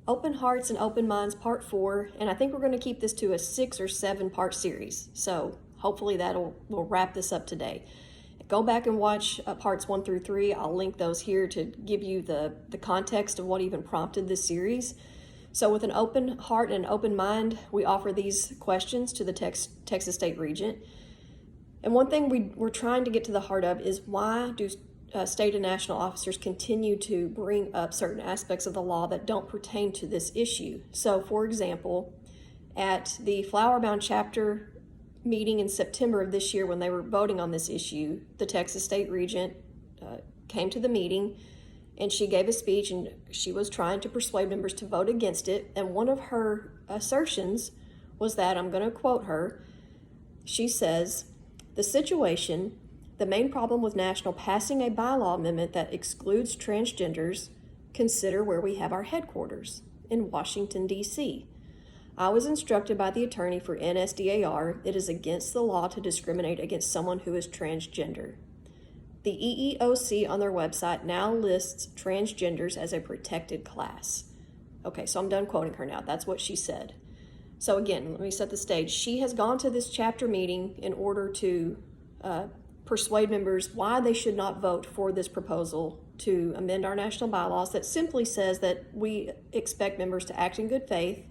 Open Hearts and Open Minds Part 4, and I think we're going to keep this to a 6 or 7 part series. So hopefully we'll wrap this up today. Go back and watch parts 1 through 3. I'll link those here to give you the context of what even prompted this series. So with an open heart and an open mind, we offer these questions to the Texas State Regent. And one thing we're trying to get to the heart of is, why do state and national officers continue to bring up certain aspects of the law that don't pertain to this issue? So for example, at the Flower Mound Chapter meeting in September of this year, when they were voting on this issue, the Texas State Regent came to the meeting and she gave a speech, and she was trying to persuade members to vote against it. And one of her assertions was that, I'm going to quote her, she says, "The situation, the main problem with national passing a bylaw amendment that excludes transgenders, consider where we have our headquarters, in Washington, D.C. I was instructed by the attorney for NSDAR it is against the law to discriminate against someone who is transgender. The EEOC on their website now lists transgenders as a protected class." Okay, so I'm done quoting her now. That's what she said. So again, let me set the stage. She has gone to this chapter meeting in order to persuade members why they should not vote for this proposal to amend our national bylaws that simply says that we expect members to act in good faith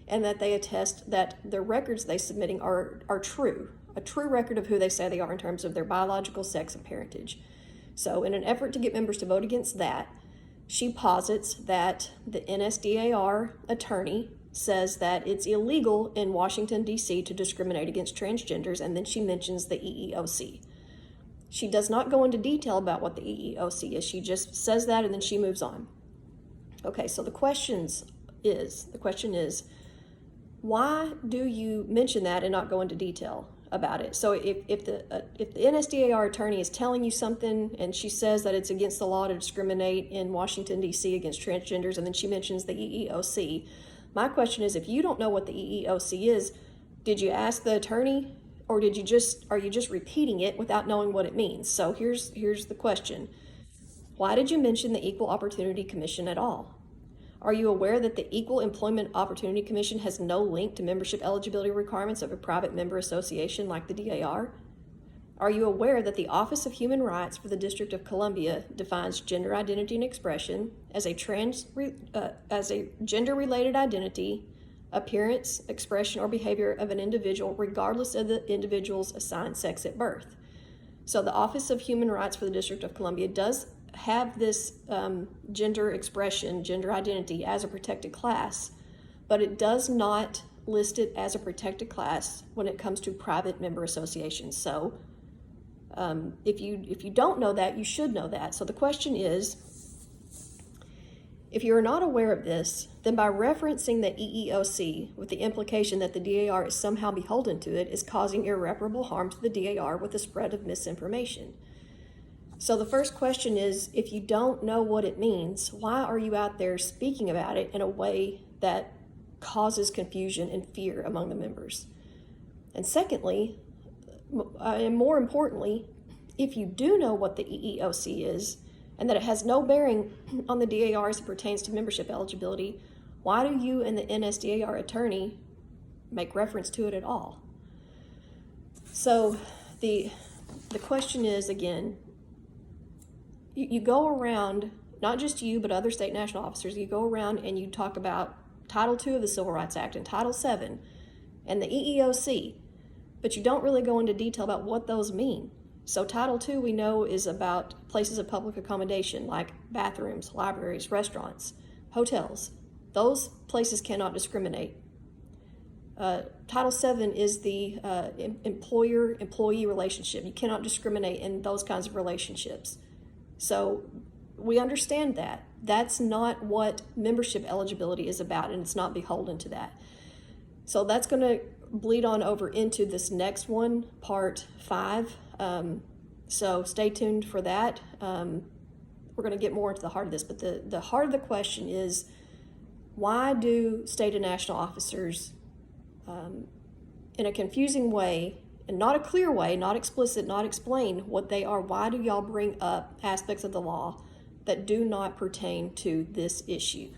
and that they attest that the records they're submitting are true, a true record of who they say they are in terms of their biological sex and parentage. So in an effort to get members to vote against that, she posits that the NSDAR attorney says that it's illegal in Washington, D.C. to discriminate against transgenders, and then she mentions the EEOC. She does not go into detail about what the EEOC is. She just says that and then she moves on. Okay, so the question is, why do you mention that and not go into detail about it? So if the NSDAR attorney is telling you something and she says that it's against the law to discriminate in Washington, D.C. against transgenders, and then she mentions the EEOC, my question is, if you don't know what the EEOC is, did you ask the attorney, or are you just repeating it without knowing what it means? So here's the question. Why did you mention the Equal Opportunity Commission at all? Are you aware that the Equal Employment Opportunity Commission has no link to membership eligibility requirements of a private member association like the DAR? Are you aware that the Office of Human Rights for the District of Columbia defines gender identity and expression as a gender-related identity, appearance, expression, or behavior of an individual regardless of the individual's assigned sex at birth? So the Office of Human Rights for the District of Columbia does have this gender expression, gender identity as a protected class, but it does not list it as a protected class when it comes to private member associations. So if you don't know that, you should know that. So the question is, if you are not aware of this, then by referencing the EEOC with the implication that the DAR is somehow beholden to it is causing irreparable harm to the DAR with the spread of misinformation. So the first question is, if you don't know what it means, why are you out there speaking about it in a way that causes confusion and fear among the members? And secondly, and more importantly, if you do know what the EEOC is and that it has no bearing on the DAR as it pertains to membership eligibility, why do you and the NSDAR attorney make reference to it at all? So the question is, again, you go around, not just you, but other state national officers, you go around and you talk about Title II of the Civil Rights Act and Title VII and the EEOC, but you don't really go into detail about what those mean. So Title II, we know, is about places of public accommodation like bathrooms, libraries, restaurants, hotels. Those places cannot discriminate. Title VII is the employer-employee relationship. You cannot discriminate in those kinds of relationships. So we understand that. That's not what membership eligibility is about, and it's not beholden to that. So that's going to bleed on over into this next one, part 5. So stay tuned for that. We're going to get more into the heart of this, but the heart of the question is, why do state and national officers, in a confusing way, and not a clear way, not explicit, not explain what they are, why do y'all bring up aspects of the law that do not pertain to this issue?